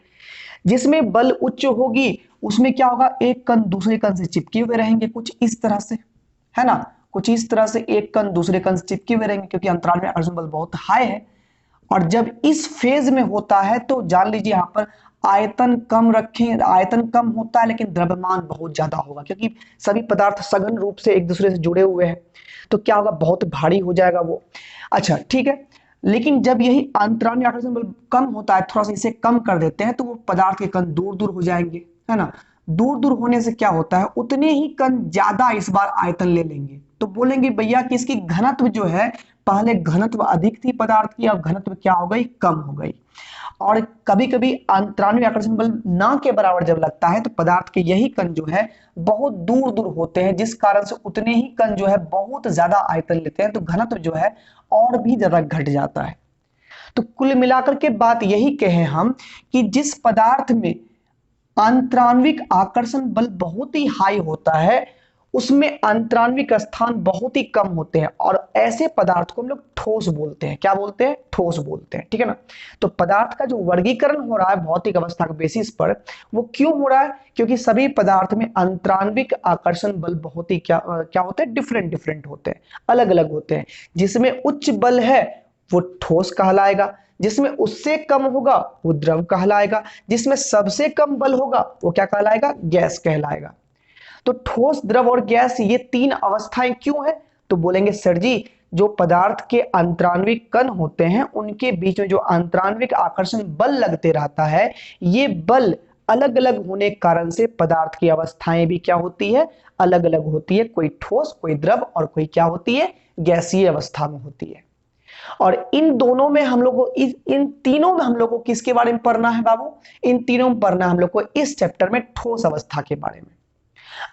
जिसमें बल उच्च होगी उसमें क्या होगा, एक कण दूसरे कण से चिपके हुए रहेंगे, कुछ इस तरह से, है ना, कुछ इस तरह से एक कण दूसरे कण से चिपके हुए रहेंगे, क्योंकि अंतराल में आकर्षण बल बहुत हाई है। और जब इस फेज में होता है तो जान लीजिए यहां पर आयतन कम रखें, आयतन कम होता है लेकिन द्रव्यमान बहुत ज्यादा होगा, क्योंकि सभी पदार्थ सघन रूप से एक दूसरे से जुड़े हुए हैं, तो क्या होगा, बहुत भारी हो जाएगा वो। अच्छा ठीक है, लेकिन जब यही अंतराल आकर्षण बल कम होता है, थोड़ा सा इसे कम कर देते हैं तो वो पदार्थ के कण दूर दूर हो जाएंगे, है ना। दूर दूर होने से क्या होता है, उतने ही कण ज्यादा इस बार आयतन ले लेंगे, तो बोलेंगे भैया कि इसकी घनत्व जो है, पहले घनत्व अधिक थी पदार्थ की, अब घनत्व क्या हो गई, कम हो गई। और कभी कभी अंतराण्विक आकर्षण बल ना के बराबर जब लगता है तो पदार्थ के यही कण जो है बहुत दूर दूर होते हैं, जिस कारण से उतने ही कण जो है बहुत ज्यादा आयतन लेते हैं, तो घनत्व जो है और भी ज्यादा घट जाता है। तो कुल मिलाकर के बात यही कहे हम कि जिस पदार्थ में अंतराण्विक आकर्षण बल बहुत ही हाई होता है उसमें अंतराण्विक स्थान बहुत ही कम होते हैं और ऐसे पदार्थ को हम लोग ठोस बोलते हैं। क्या बोलते हैं? ठोस बोलते हैं। ठीक है ना। तो पदार्थ का जो वर्गीकरण हो रहा है भौतिक अवस्था के बेसिस पर, वो क्यों हो रहा है? क्योंकि सभी पदार्थ में अंतराण्विक आकर्षण बल बहुत ही क्या होते हैं? डिफरेंट डिफरेंट होते हैं, अलग अलग होते हैं। जिसमें उच्च बल है वो ठोस कहलाएगा, जिसमें उससे कम होगा वो द्रव कहलाएगा, जिसमें सबसे कम बल होगा वो क्या कहलाएगा? गैस कहलाएगा। तो ठोस, द्रव और गैस ये तीन अवस्थाएं क्यों है? तो बोलेंगे सर जी, जो पदार्थ के अंतराण्विक कण होते हैं उनके बीच में जो अंतराण्विक आकर्षण बल लगते रहता है, ये बल अलग अलग होने के कारण से पदार्थ की अवस्थाएं भी क्या होती है? अलग अलग होती है। कोई ठोस, कोई द्रव और कोई क्या होती है? गैसीय अवस्था में होती है। और इन दोनों में हम लोग को इन तीनों में हम लोग को किसके बारे में पढ़ना है बाबू? इन तीनों में पढ़ना है हम लोग को इस चैप्टर में ठोस अवस्था के बारे में।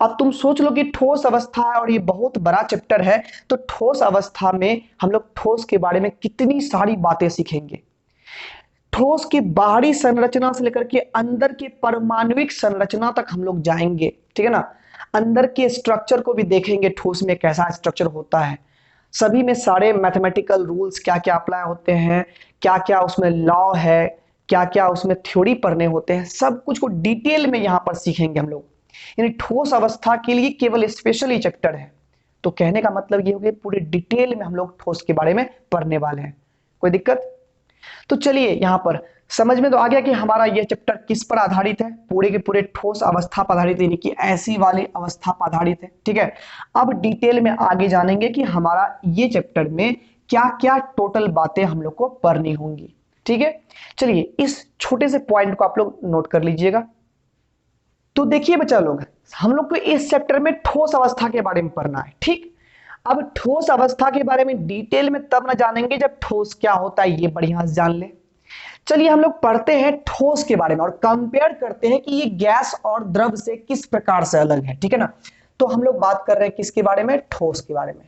अब तुम सोच लो कि ठोस अवस्था है और ये बहुत बड़ा चैप्टर है, तो ठोस अवस्था में हम लोग ठोस के बारे में कितनी सारी बातें सीखेंगे। ठोस की बाहरी संरचना से लेकर के अंदर के परमाणुविक संरचना तक हम लोग जाएंगे। ठीक है ना। अंदर के स्ट्रक्चर को भी देखेंगे, ठोस में कैसा स्ट्रक्चर होता है, सभी में सारे मैथमेटिकल रूल्स क्या क्या अप्लाई होते हैं, क्या क्या उसमें लॉ है, क्या क्या उसमें थ्योरी पढ़ने होते हैं, सब कुछ को डिटेल में यहां पर सीखेंगे हम लोग। यानी ठोस अवस्था के लिए केवल स्पेशली चैप्टर है। तो कहने का मतलब ये हो गया पूरे डिटेल में हम लोग ठोस के बारे में पढ़ने वाले हैं। कोई दिक्कत? तो चलिए यहां पर समझ में तो आ गया कि हमारा यह चैप्टर किस पर आधारित है? पूरे के पूरे ठोस अवस्था पर आधारित, यानी कि ऐसी वाली अवस्था पर आधारित है। ठीक है। अब डिटेल में आगे जानेंगे कि हमारा ये चैप्टर में क्या क्या टोटल बातें हम लोग को पढ़नी होंगी। ठीक है। चलिए इस छोटे से पॉइंट को आप लोग नोट कर लीजिएगा। तो देखिए बच्चा लोग, हम लोग को इस चैप्टर में ठोस अवस्था के बारे में पढ़ना है। ठीक। अब ठोस अवस्था के बारे में डिटेल में तब ना जानेंगे जब ठोस क्या होता है ये बढ़िया से जान ले। चलिए हम लोग पढ़ते हैं ठोस के बारे में और कंपेयर करते हैं कि ये गैस और द्रव से किस प्रकार से अलग है। ठीक है ना। तो हम लोग बात कर रहे हैं किसके बारे में? ठोस के बारे में।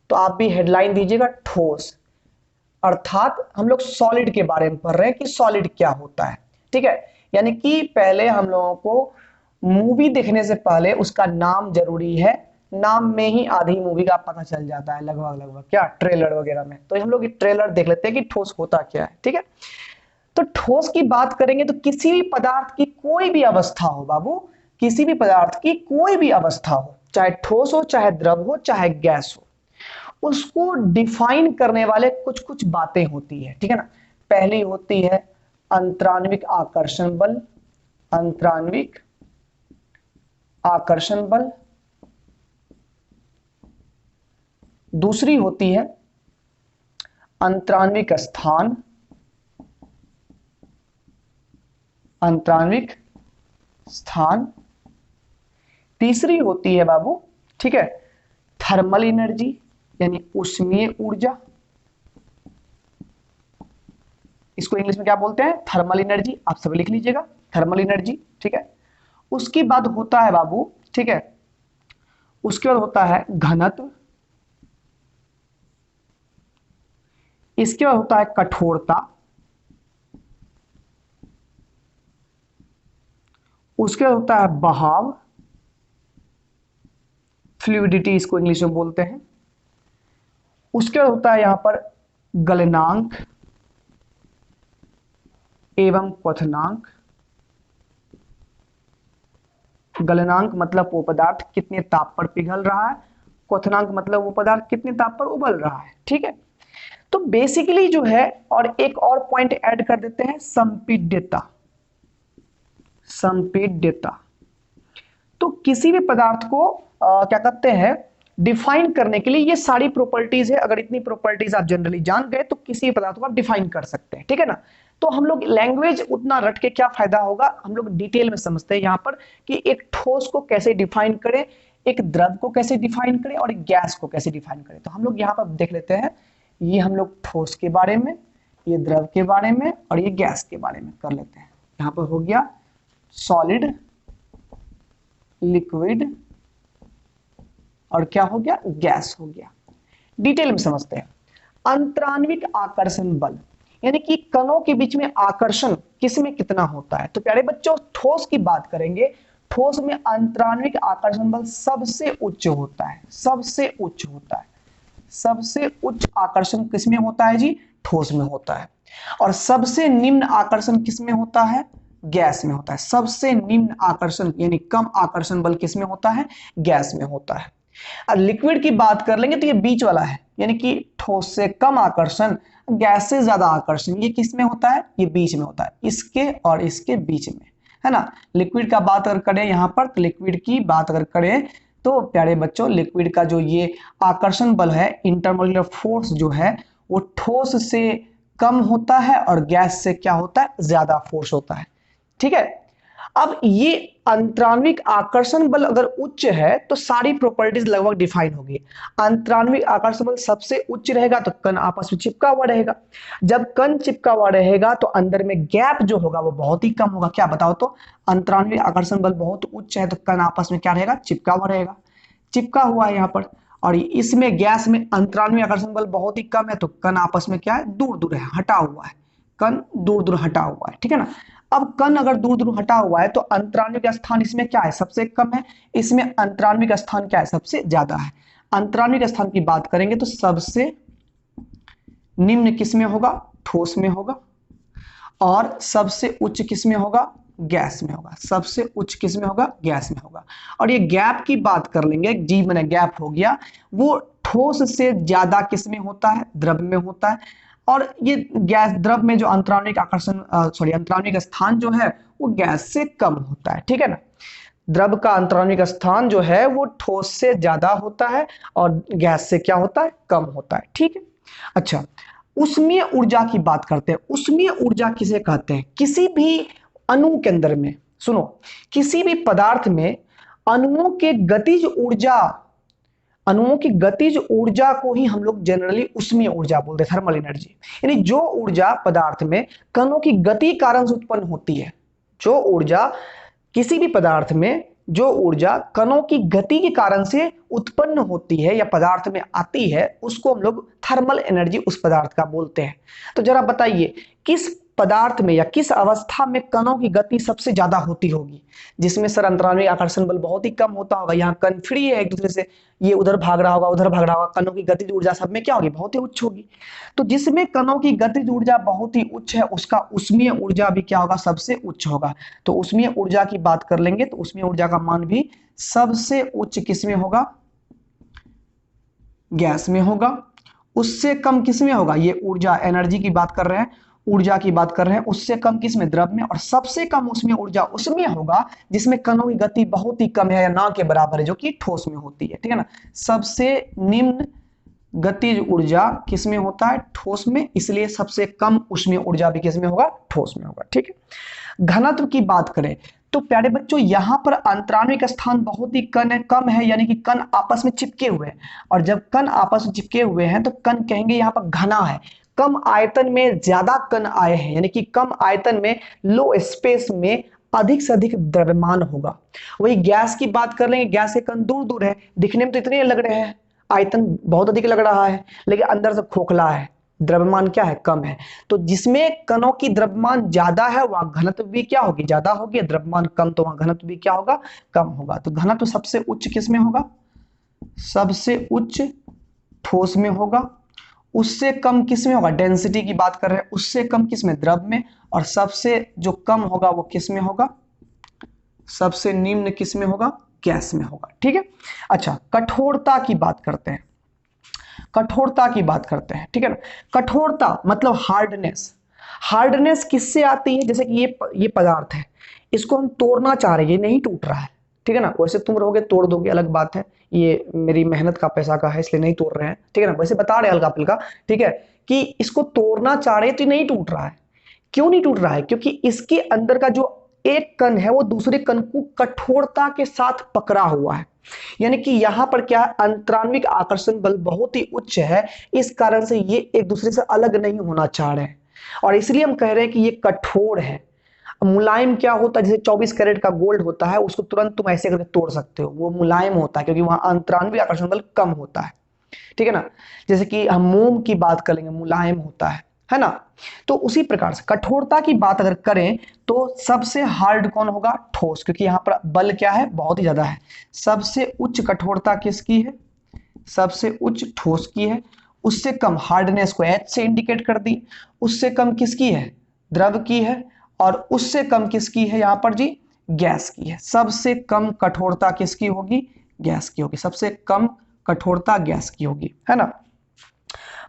तो आप भी हेडलाइन दीजिएगा ठोस, अर्थात हम लोग सॉलिड के बारे में पढ़ रहे हैं कि सॉलिड क्या होता है। ठीक है। यानी कि पहले हम लोगों को मूवी देखने से पहले उसका नाम जरूरी है। नाम में ही आधी मूवी का पता चल जाता है लगभग लगभग, क्या ट्रेलर वगैरह में। तो हम लोग ट्रेलर देख लेते हैं कि ठोस होता क्या है। ठीक है। तो ठोस की बात करेंगे तो किसी भी पदार्थ की कोई भी अवस्था हो बाबू, किसी भी पदार्थ की कोई भी अवस्था हो, चाहे ठोस हो, चाहे द्रव हो, चाहे गैस हो, उसको डिफाइन करने वाले कुछ कुछ बातें होती है। ठीक है ना। पहली होती है अंतराण्विक आकर्षण बल, अंतराण्विक आकर्षण बल। दूसरी होती है अंतराण्विक स्थान, अंतराण्विक स्थान। तीसरी होती है बाबू, ठीक है, थर्मल एनर्जी यानी ऊष्मीय ऊर्जा। इसको इंग्लिश में क्या बोलते हैं? Thermal energy. आप सब लिख लीजिएगा, थर्मल एनर्जी। ठीक है। उसके बाद होता है बाबू, ठीक है, उसके बाद होता है घनत्व। इसके बाद होता है कठोरता। उसके बाद होता है बहाव, फ्लूइडिटी इसको इंग्लिश में बोलते हैं। उसके बाद होता है यहां पर गलनांक एवं क्वथनांक। गलनांक मतलब वो पदार्थ कितने ताप पर पिघल रहा है, क्वथनांक मतलब वो पदार्थ कितने ताप पर उबल रहा है। ठीक है। तो बेसिकली जो है, और एक और पॉइंट ऐड कर देते हैं, संपीड्यता। संपीड्यता तो किसी भी पदार्थ को क्या कहते हैं, डिफाइन करने के लिए ये सारी प्रॉपर्टीज है। अगर इतनी प्रॉपर्टीज आप जनरली जान गए तो किसी भी पदार्थ को आप डिफाइन कर सकते हैं। ठीक है ना। तो हम लोग लैंग्वेज उतना रट के क्या फायदा होगा, हम लोग डिटेल में समझते हैं यहां पर कि एक ठोस को कैसे डिफाइन करें, एक द्रव को कैसे डिफाइन करें और एक गैस को कैसे डिफाइन करें। तो हम लोग यहाँ पर देख लेते हैं, ये हम लोग ठोस के बारे में, ये द्रव के बारे में और ये गैस के बारे में कर लेते हैं। यहाँ पर हो गया सॉलिड, लिक्विड और क्या हो गया? गैस हो गया। डिटेल में समझते हैं। अंतराण्विक आकर्षण बल यानी कि कणों के बीच में आकर्षण किसमें कितना होता है। तो प्यारे बच्चों ठोस की बात करेंगे ठोस में अंतराण्विक आकर्षण बल सबसे उच्च होता है, सबसे उच्च होता है। सबसे उच्च आकर्षण किसमें होता है जी? ठोस में होता है। और सबसे निम्न आकर्षण किसमें होता है? गैस में होता है। सबसे निम्न आकर्षण यानी कम आकर्षण बल किसमें होता है? गैस में होता है। और लिक्विड की बात कर लेंगे तो ये बीच वाला है, यानी कि ठोस से कम आकर्षण, गैस से ज्यादा आकर्षण, ये किसमें होता है? ये बीच में होता है, इसके और इसके बीच में, है ना। लिक्विड का बात अगर करें यहाँ पर, तो लिक्विड की बात अगर करें तो प्यारे बच्चों, लिक्विड का जो ये आकर्षण बल है, इंटरमोलिकुलर फोर्स जो है, वो ठोस से कम होता है और गैस से क्या होता है? ज्यादा फोर्स होता है। ठीक है। अब ये अंतराण्विक आकर्षण बल अगर उच्च है तो सारी प्रॉपर्टीज लगभग डिफाइन होगी। अंतराण्विक आकर्षण बल सबसे उच्च रहेगा तो कण आपस में चिपका हुआ रहेगा। जब कण चिपका हुआ रहेगा तो अंदर में गैप जो होगा वो बहुत ही कम होगा। क्या बताओ तो? अंतराण्विक आकर्षण बल बहुत उच्च है तो कण आपस में क्या रहेगा? चिपका हुआ रहेगा। चिपका हुआ है यहाँ पर। और इसमें गैस में अंतराण्विक आकर्षण बल बहुत ही कम है तो कण आपस में क्या है? दूर दूर है, हटा हुआ है। कण दूर दूर हटा हुआ है, ठीक है ना। अब कण अगर दूर दूर हटा हुआ है तो अंतराण्विक स्थान इसमें क्या है? सबसे कम है। इसमें अंतराण्विक स्थान क्या है? सबसे ज्यादा है। अंतराण्विक स्थान की बात करेंगे तो सबसे निम्न किसमें होगा? ठोस में होगा। और सबसे उच्च किसमें होगा? गैस में होगा। सबसे उच्च किसमें होगा? गैस में होगा। और ये गैप की बात कर लेंगे, जी मैंने गैप हो गया, वो ठोस से ज्यादा किसमें होता है? द्रव में होता है। और ये गैस द्रव में जो अंतराण्विक आकर्षण अंतराण्विक स्थान जो है वो गैस से कम होता है, ठीक है ना। द्रव का अंतराण्विक स्थान जो है वो ठोस से ज्यादा होता है और गैस से क्या होता है? कम होता है, ठीक है। अच्छा, उष्मीय ऊर्जा की बात करते हैं। उष्मीय ऊर्जा किसे कहते हैं? किसी भी अणु के अंदर में, सुनो, किसी भी पदार्थ में अणुओं के गतिज ऊर्जा, अणुओं की गतिज ऊर्जा को ही हम लोग जनरली उष्मीय ऊर्जा बोलते हैं, थर्मल एनर्जी। यानी जो ऊर्जा पदार्थ में कणों की गति कारण से उत्पन्न होती है, जो ऊर्जा किसी भी पदार्थ में, जो ऊर्जा कणों की गति के कारण से उत्पन्न होती है या पदार्थ में आती है, उसको हम लोग थर्मल एनर्जी उस पदार्थ का बोलते हैं। तो जरा बताइए, किस पदार्थ में या किस अवस्था में कणों की गति सबसे ज्यादा होती होगी? जिसमें सर अंतराण्विक आकर्षण बल बहुत ही कम होता होगा, यहाँ कण फ्री है एक दूसरे से, ये उधर भाग रहा होगा, उधर भाग रहा होगा, कणों की गतिज ऊर्जा सब में क्या होगी? बहुत ही उच्च होगी। तो जिसमें कणों की गतिज ऊर्जा बहुत ही उच्च है उसका उष्मीय ऊर्जा भी क्या होगा? सबसे उच्च होगा। तो उष्मीय ऊर्जा की बात कर लेंगे तो उष्मीय ऊर्जा का मान भी सबसे उच्च किसमें होगा? गैस में होगा। उससे कम किसमें होगा? ये ऊर्जा, एनर्जी की बात कर रहे हैं, ऊर्जा की बात कर रहे हैं, उससे कम किसमें? द्रव में। और सबसे कम उसमें ऊर्जा उसमें होगा जिसमें कणों की गति बहुत ही कम है या ना के बराबर है, जो कि ठोस में होती है, ठीक है ना। सबसे निम्न गतिज ऊर्जा किसमें होता है? ठोस में। इसलिए सबसे कम ऊष्मीय ऊर्जा भी किसमें होगा? ठोस में होगा, ठीक है। घनत्व की बात करें तो प्यारे बच्चों, यहां पर अंतराण्विक स्थान बहुत ही कम है, यानी कि कण आपस में चिपके हुए हैं। और जब कण आपस में चिपके हुए हैं तो कण कहेंगे यहां पर घना है। कम आयतन में ज्यादा कण आए हैं, यानी कि कम आयतन में, लो स्पेस में अधिक से अधिक द्रव्यमान होगा। वही गैस की बात कर लेंगे, गैस के कण दूर दूर है, दिखने में तो इतने लग रहे हैं, आयतन बहुत अधिक लग रहा है, लेकिन अंदर से खोखला है, द्रव्यमान क्या है? कम है। तो जिसमें कणों की द्रव्यमान ज्यादा है वहां घनत्व भी क्या होगी? ज्यादा होगी। द्रव्यमान कम तो वहां घनत्व भी क्या होगा? कम होगा। तो घनत्व सबसे उच्च किसमें होगा? सबसे उच्च ठोस में होगा। उससे कम किसमें होगा? डेंसिटी की बात कर रहे हैं, उससे कम किसमें? द्रव में। और सबसे जो कम होगा वो किसमें होगा? सबसे निम्न किसमें होगा? गैस में होगा, ठीक है। अच्छा, कठोरता की बात करते हैं। कठोरता की बात करते हैं, ठीक है ना। कठोरता मतलब हार्डनेस। हार्डनेस किससे आती है? जैसे कि ये पदार्थ है, इसको हम तोड़ना चाह रहे हैं, ये नहीं टूट रहा है, ठीक है ना। वैसे तुम रहोगे तोड़ दोगे, अलग बात है, ये मेरी मेहनत का पैसा का है इसलिए नहीं तोड़ रहे हैं, ठीक है ना। वैसे बता रहे हैं हल्का फुल्का, ठीक है, कि इसको तोड़ना चाह रहे हैं तो ये नहीं टूट रहा है। क्यों नहीं टूट रहा है? क्योंकि इसके अंदर का जो एक कण है वो दूसरे कण को कठोरता के साथ पकड़ा हुआ है। यानी कि यहां पर क्या है? अंतराण्विक आकर्षण बल बहुत ही उच्च है, इस कारण से ये एक दूसरे से अलग नहीं होना चाह रहे हैं, और इसलिए हम कह रहे हैं कि ये कठोर है। मुलायम क्या होता है? जैसे 24 कैरेट का गोल्ड होता है, उसको तुरंत तुम ऐसे करके तोड़ सकते हो, वो मुलायम होता है क्योंकि वहां अंतराण्विक आकर्षण बल कम होता है, ठीक है ना। जैसे कि हम मोम की बात करेंगे, मुलायम होता है, है ना। तो उसी प्रकार से कठोरता की बात अगर करें तो सबसे हार्ड कौन होगा, ठोस, क्योंकि यहां पर बल क्या है, बहुत ही ज्यादा है। सबसे उच्च कठोरता किसकी है, सबसे उच्च ठोस की है। उससे कम हार्डनेस को H से इंडिकेट कर दी। उससे कम किसकी है, द्रव की है। और उससे कम किसकी है यहां पर जी, गैस की है। सबसे कम कठोरता किसकी होगी, गैस की होगी। सबसे कम कठोरता गैस की होगी, है ना।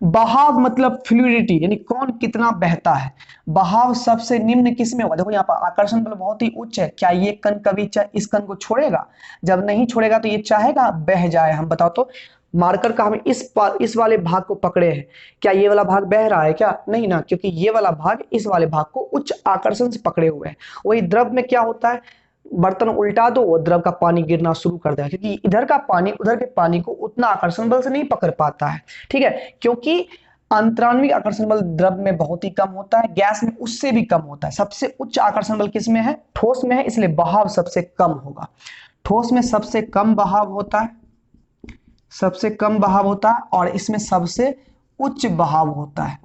बहाव मतलब फ्लूइडिटी, यानी कौन कितना बहता है। बहाव सबसे निम्न किस में होगा, देखो यहाँ पर आकर्षण बल बहुत ही उच्च है, क्या ये कण कभी इस कण को छोड़ेगा, जब नहीं छोड़ेगा तो ये चाहेगा बह जाए। हम बताओ तो मार्कर का हम इस वाले भाग को पकड़े हैं, क्या ये वाला भाग बह रहा है, क्या नहीं ना, क्योंकि ये वाला भाग इस वाले भाग को उच्च आकर्षण से पकड़े हुए है। वही द्रव में क्या होता है, बर्तन उल्टा दो वो द्रव का पानी गिरना शुरू कर देगा, क्योंकि इधर का पानी उधर के पानी को उतना आकर्षण बल से नहीं पकड़ पाता है, ठीक है। क्योंकि अंतराण्विक आकर्षण बल द्रव में बहुत ही कम होता है, गैस में उससे भी कम होता है। सबसे उच्च आकर्षण बल किस में है, ठोस में है, इसलिए बहाव सबसे कम होगा। ठोस में सबसे कम बहाव होता है, सबसे कम बहाव होता है, और इसमें सबसे उच्च बहाव होता है,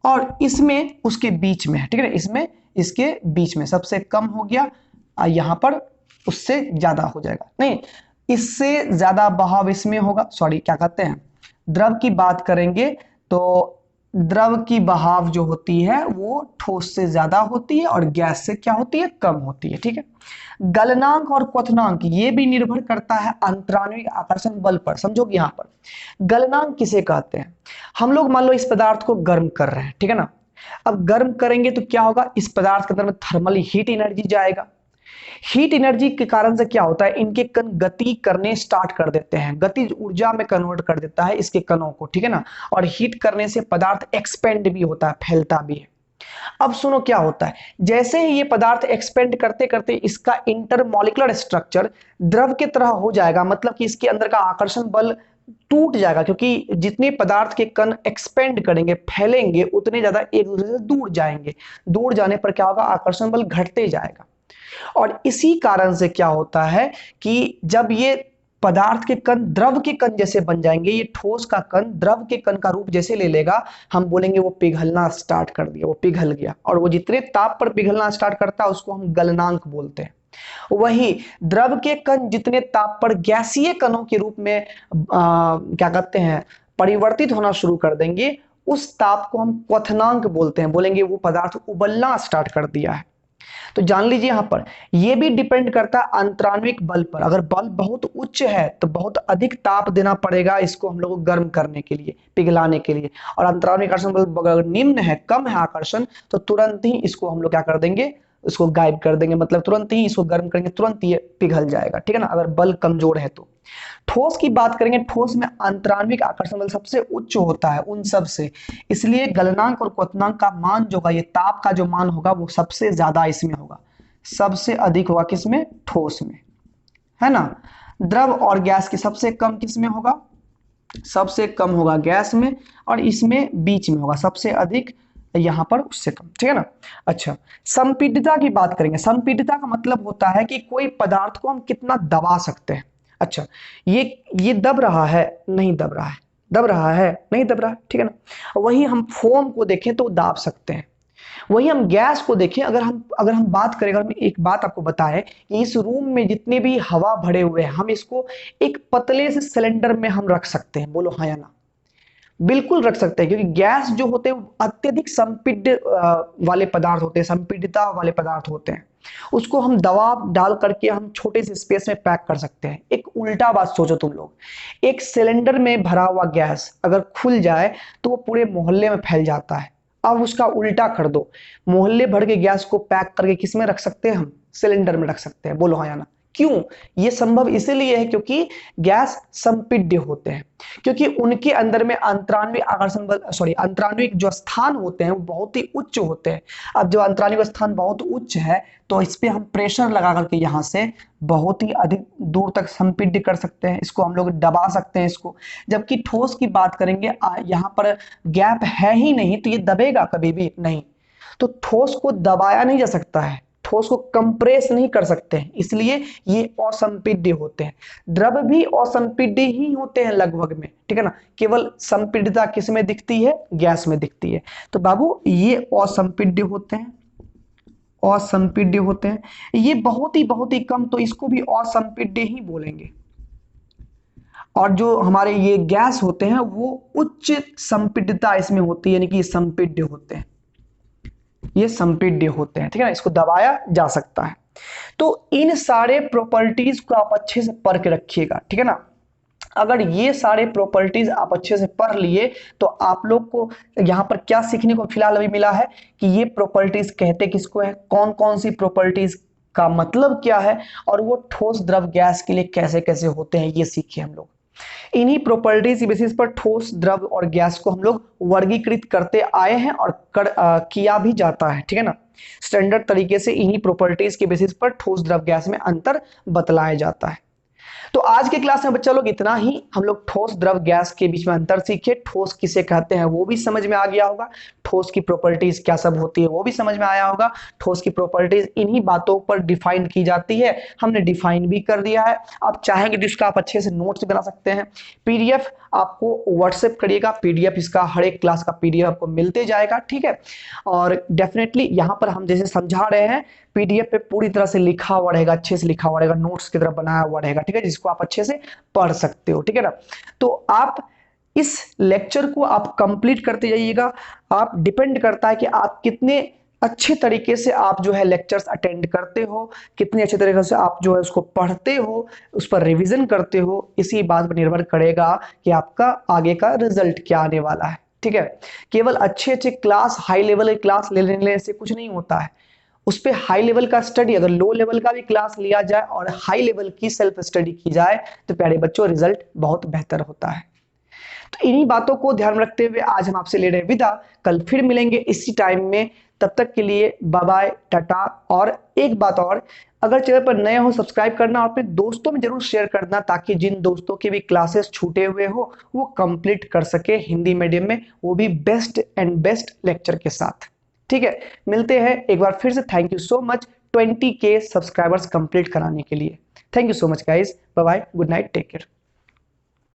और इसमें उसके बीच में है, ठीक है। इसमें इसके बीच में सबसे कम हो गया, यहां पर उससे ज्यादा हो जाएगा, नहीं इससे ज्यादा बहाव इसमें होगा, सॉरी क्या कहते हैं, द्रव की बात करेंगे तो द्रव की बहाव जो होती है वो ठोस से ज्यादा होती है और गैस से क्या होती है, कम होती है, ठीक है। गलनांक और क्वथनांक ये भी निर्भर करता है अंतराण्विक आकर्षण बल पर, समझोगे। यहां पर गलनांक किसे कहते हैं, हम लोग मान लो इस पदार्थ को गर्म कर रहे हैं, ठीक है ना। अब गर्म करेंगे तो क्या होगा, इस पदार्थ के अंदर में थर्मल हीट एनर्जी जाएगा। हीट एनर्जी के कारण से क्या होता है, इनके कण गति करने स्टार्ट कर देते हैं, गतिज ऊर्जा में कन्वर्ट कर देता है इसके कणों को, ठीक है ना। और हीट करने से पदार्थ एक्सपेंड भी होता है, फैलता भी है। अब सुनो क्या होता है, जैसे ही ये पदार्थ एक्सपेंड करते करते इसका इंटरमॉलिक्यूलर स्ट्रक्चर द्रव की तरह हो जाएगा, मतलब कि इसके अंदर का आकर्षण बल टूट जाएगा, क्योंकि जितने पदार्थ के कण एक्सपेंड करेंगे, फैलेंगे, उतने ज्यादा एक दूसरे से दूर जाएंगे। दूर जाने पर क्या होगा, आकर्षण बल घटते जाएगा। और इसी कारण से क्या होता है कि जब ये पदार्थ के कण द्रव के कण जैसे बन जाएंगे, ये ठोस का कण द्रव के कण का रूप जैसे ले लेगा, हम बोलेंगे वो पिघलना स्टार्ट कर दिया, वो पिघल गया। और वो जितने ताप पर पिघलना स्टार्ट करता है उसको हम गलनांक बोलते हैं। वही द्रव के कण जितने ताप पर गैसीय कणों के रूप में क्या कहते हैं, परिवर्तित होना शुरू कर देंगे, उस ताप को हम क्वथनांक बोलते हैं, बोलेंगे वो पदार्थ उबलना स्टार्ट कर दिया है। तो जान लीजिए यहां पर यह भी डिपेंड करता है अंतराण्विक बल पर। अगर बल बहुत उच्च है तो बहुत अधिक ताप देना पड़ेगा इसको हम लोग को गर्म करने के लिए, पिघलाने के लिए। और अंतराण्विक आकर्षण बल अगर निम्न है, कम है आकर्षण, तो तुरंत ही इसको हम लोग क्या कर देंगे, इसको गायब कर देंगे, मतलब तुरंत ही इसको गर्म करेंगे, तुरंत ये पिघल जाएगा, ठीक है ना, अगर बल कमजोर है तो। ठोस की बात करेंगे, ठोस में अंतराण्विक आकर्षण बल सबसे उच्च होता है उन सब से, इसलिए गलनांक और क्वथनांक का मान जो होगा, ये ताप का जो मान होगा वो सबसे ज्यादा इसमें होगा, सबसे अधिक होगा किसमें, ठोस में, है ना। द्रव और गैस की सबसे कम किसमें होगा, सबसे कम होगा गैस में, और इसमें बीच में होगा सबसे अधिक, यहां पर उससे कम, ठीक है ना। अच्छा, संपीडितता की बात करेंगे। संपीडितता का मतलब होता है कि कोई पदार्थ को हम कितना दबा सकते हैं। अच्छा, ये दब रहा है, नहीं दब रहा है, दब रहा है, नहीं दब रहा है, ठीक है ना। वही हम फोम को देखें तो दाब सकते हैं। वही हम गैस को देखें, अगर हम बात करें, अगर हम एक बात आपको बताएं कि इस रूम में जितने भी हवा भरे हुए हैं, हम इसको एक पतले से सिलेंडर में हम रख सकते हैं, बोलो हाँ या ना। बिल्कुल रख सकते हैं, क्योंकि गैस जो होते हैं अत्यधिक संपीड वाले पदार्थ होते हैं, संपीडिता वाले पदार्थ होते हैं। उसको हम दबाव डाल करके हम छोटे से स्पेस में पैक कर सकते हैं। एक उल्टा बात सोचो तुम लोग, एक सिलेंडर में भरा हुआ गैस अगर खुल जाए तो वो पूरे मोहल्ले में फैल जाता है। अब उसका उल्टा कर दो, मोहल्ले भर के गैस को पैक करके किस में रख सकते हैं, हम सिलेंडर में रख सकते हैं, बोलो हाँ या ना। क्यों, ये संभव इसीलिए है क्योंकि गैस संपीड्य होते हैं, क्योंकि उनके अंदर में अंतराण्विक आकर्षण बल, सॉरी अंतराण्विक जो स्थान होते हैं वो बहुत ही उच्च होते हैं। अब जो अंतराण्विक स्थान बहुत उच्च है तो इस पे हम प्रेशर लगा करके यहाँ से बहुत ही अधिक दूर तक संपीड्य कर सकते हैं, इसको हम लोग दबा सकते हैं इसको। जबकि ठोस की बात करेंगे, यहाँ पर गैप है ही नहीं तो ये दबेगा कभी भी नहीं, तो ठोस को दबाया नहीं जा सकता है, ठोस को कंप्रेस नहीं कर सकते हैं, इसलिए ये असंपीड्य होते हैं। द्रव भी असंपीड्य ही होते हैं लगभग में, ठीक है ना। केवल संपीड्यता किस में दिखती है? गैस में दिखती है। तो बाबू ये असंपीड्य होते हैं, असंपीड्य होते हैं। ये बहुत ही कम, तो इसको भी असंपीड्य ही बोलेंगे। और जो हमारे ये गैस होते हैं वो उच्च संपीड्यता इसमें होती है, यानी कि संपीड्य होते हैं, ये संपीड्य होते हैं, ठीक है ना। इसको दबाया जा सकता है। तो इन सारे प्रॉपर्टीज को आप अच्छे से पढ़ के रखिएगा, ठीक है ना। अगर ये सारे प्रॉपर्टीज आप अच्छे से पढ़ लिए तो आप लोग को यहां पर क्या सीखने को फिलहाल अभी मिला है कि ये प्रॉपर्टीज कहते किसको है, कौन कौन सी प्रॉपर्टीज का मतलब क्या है, और वो ठोस द्रव गैस के लिए कैसे कैसे होते हैं, ये सीखे हम लोग। इन्हीं प्रॉपर्टीज की बेसिस पर ठोस द्रव और गैस को हम लोग वर्गीकृत करते आए हैं और किया भी जाता है, ठीक है ना। स्टैंडर्ड तरीके से इन्हीं प्रॉपर्टीज के बेसिस पर ठोस द्रव गैस में अंतर बतलाया जाता है। तो आज के क्लास में बच्चा लोग इतना ही। हम लोग ठोस द्रव गैस के बीच में अंतर सीखे, ठोस किसे कहते हैं वो भी समझ में आ गया होगा, ठोस की प्रॉपर्टीज क्या सब होती है वो भी समझ में आया होगा। ठोस की प्रॉपर्टीज इन्हीं बातों पर डिफाइन की जाती है, हमने डिफाइन भी कर दिया है। आप चाहेंगे तो इसका आप अच्छे से नोट्स बना सकते हैं। पीडीएफ आपको व्हाट्सएप करिएगा, पीडीएफ इसका हर एक क्लास का पीडीएफ आपको मिलते जाएगा, ठीक है। और डेफिनेटली यहाँ पर हम जैसे समझा रहे हैं पीडीएफ पे पूरी तरह से लिखा हुआ रहेगा, अच्छे से लिखा हुआ रहेगा, नोट्स की तरह बनाया हुआ रहेगा, ठीक है, जिसको आप अच्छे से पढ़ सकते हो, ठीक है ना। तो आप इस लेक्चर को आप कंप्लीट करते जाइएगा। आप डिपेंड करता है कि आप कितने अच्छे तरीके से आप जो है लेक्चर्स अटेंड करते हो, कितने अच्छे तरीके से आप जो है उसको पढ़ते हो, उस पर रिवीजन करते हो, इसी बात पर निर्भर करेगा कि आपका आगे का रिजल्ट क्या आने वाला है, ठीक है। केवल अच्छे अच्छे क्लास, हाई लेवल के क्लास ले लेने से कुछ नहीं होता है। उस पर हाई लेवल का स्टडी, अगर लो लेवल का भी क्लास लिया जाए और हाई लेवल की सेल्फ स्टडी की जाए तो प्यारे बच्चों रिजल्ट बहुत बेहतर होता है। तो इन्हीं बातों को ध्यान रखते हुए आज हम आपसे ले रहे हैं विदा। कल फिर मिलेंगे इसी टाइम में, तब तक के लिए बाय बाय, टाटा। और एक बात और, अगर चैनल पर नए हो सब्सक्राइब करना और अपने दोस्तों में जरूर शेयर करना, ताकि जिन दोस्तों के भी क्लासेस छूटे हुए हो वो कंप्लीट कर सके हिंदी मीडियम में, वो भी बेस्ट एंड बेस्ट लेक्चर के साथ, ठीक है। मिलते हैं एक बार फिर से। Thank you so much 20K subscribers complete कराने के लिए। Thank you so much guys, bye bye, good night, take care.